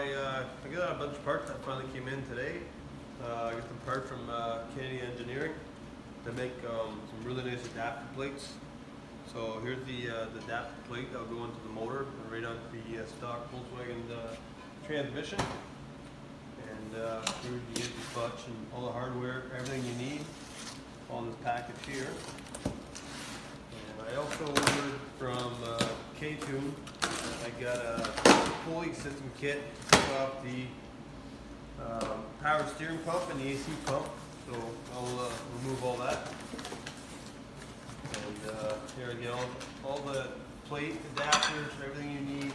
I got a bunch of parts that finally came in today. I got some parts from K20 Engineering to make some really nice adapter plates. So here's the adapter plate that will go into the motor and right onto the stock Volkswagen transmission. And here's the empty clutch and all the hardware, everything you need, all this package here. And I also ordered from Ktuned. I got a pulley system kit to take off the power steering pump and the AC pump. So I'll remove all that. And here again, all the plate, adapters, everything you need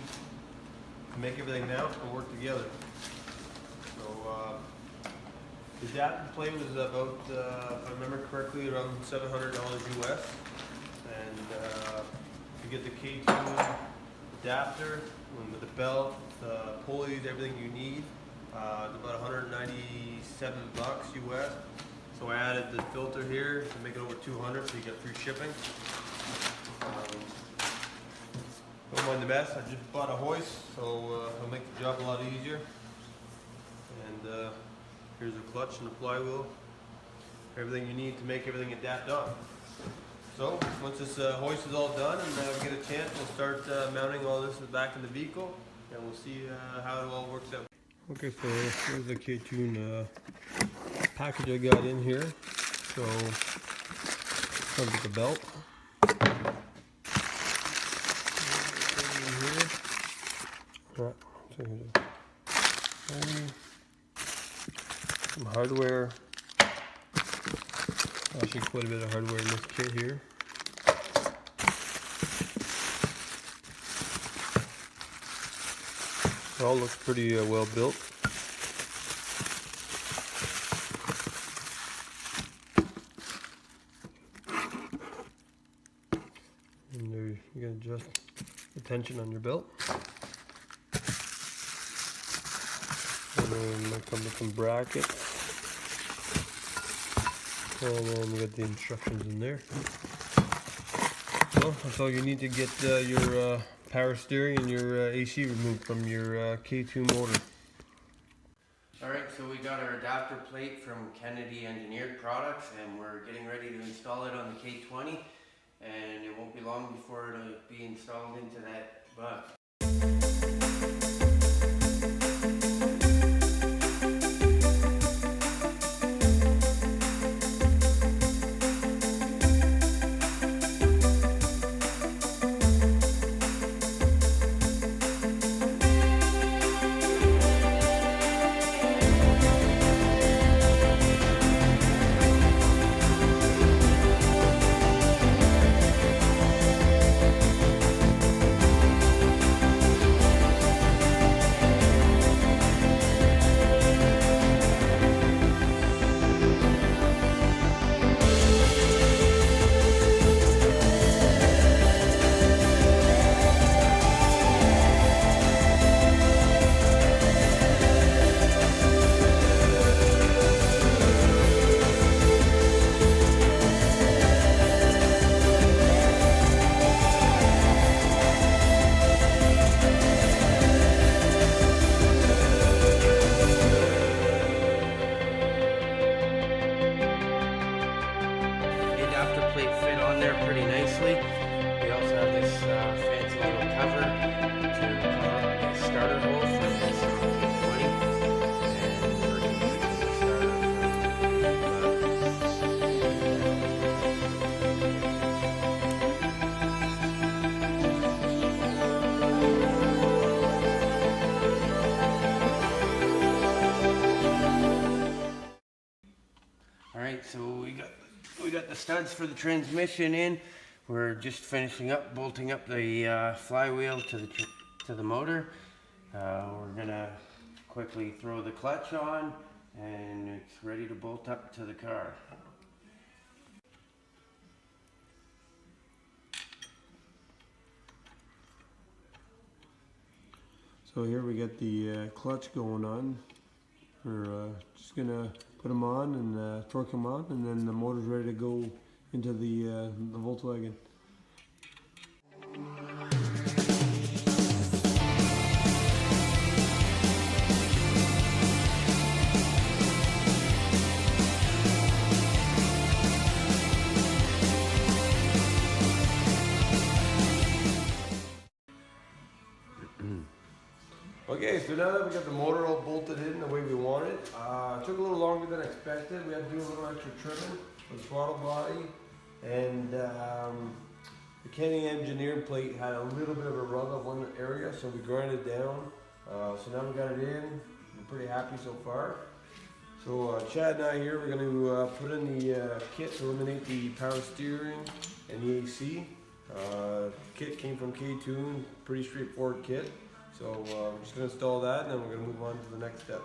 to make everything now to work together. So the adapter plate was about, if I remember correctly, around $700 US. And you get the K20 adapter with the belt, the pulleys, everything you need. It's about 197 bucks US. So I added the filter here to make it over 200, so you get free shipping. Don't mind the mess. I just bought a hoist, so it'll make the job a lot easier. And here's the clutch and the flywheel. Everything you need to make everything adapt on. So once this hoist is all done and we get a chance, we'll start mounting all this back in the vehicle, and we'll see how it all works out. Okay, so here's the Ktuned package I got in here. So comes with the belt. Some hardware. Actually, quite a bit of hardware in this kit here. It all looks pretty well built. And there you can adjust the tension on your belt. And then it comes with some brackets. And then you got the instructions in there. Well, that's all you need to get your power steering and your AC removed from your K2 motor. Alright, so we got our adapter plate from Kennedy Engineered Products, and we're getting ready to install it on the K20, and it won't be long before it'll be installed into that bug. Pretty nicely. We also have this fancy little cover to cover up the starter hole for this K20, and we're going to use the starter for. Alright, so we got the studs for the transmission in. We're just finishing up bolting up the flywheel to the motor. We're gonna quickly throw the clutch on, and it's ready to bolt up to the car. So here we got the clutch going on. We're just gonna put them on and torque them on, and then the motor's ready to go into the Volkswagen. so now that we got the motor all bolted in the way we want it, it took a little longer than expected. We had to do a little extra trimming for the throttle body, and the Kennedy engineering plate had a little bit of a rub at one area, so we grinded it down. So now we got it in. I'm pretty happy so far. So Chad and I here, we're going to put in the kit to eliminate the power steering and the AC. Kit came from Ktuned, pretty straightforward kit. So we're just going to install that, and then we're going to move on to the next step.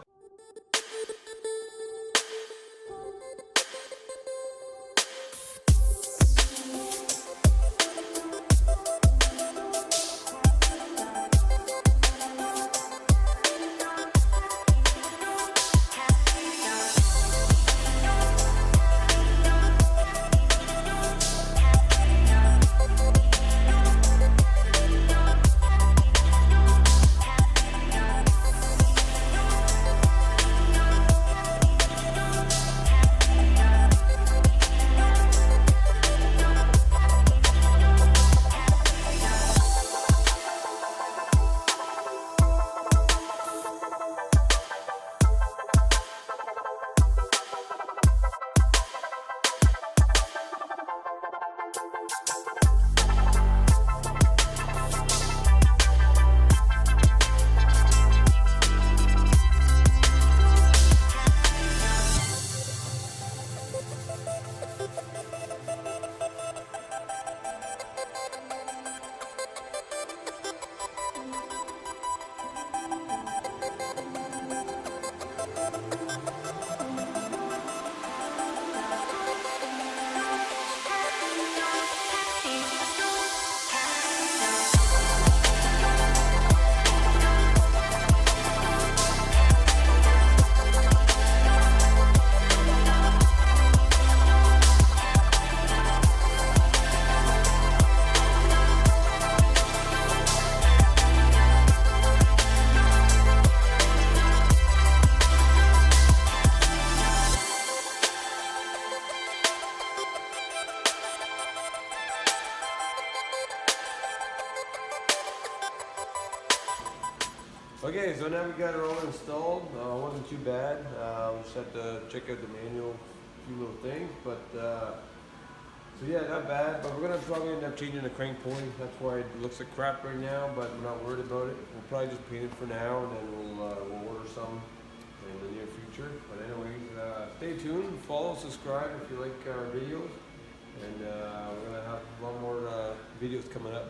Okay, so now we got it all installed. It wasn't too bad. We just had to check out the manual, a few little things, but so yeah, not bad. But we're gonna probably end up changing the crank pulley. That's why it looks like crap right now, but we're not worried about it. We'll probably just paint it for now, and then we'll order some in the near future. But anyways, stay tuned, follow, subscribe if you like our videos, and we're gonna have a lot more videos coming up.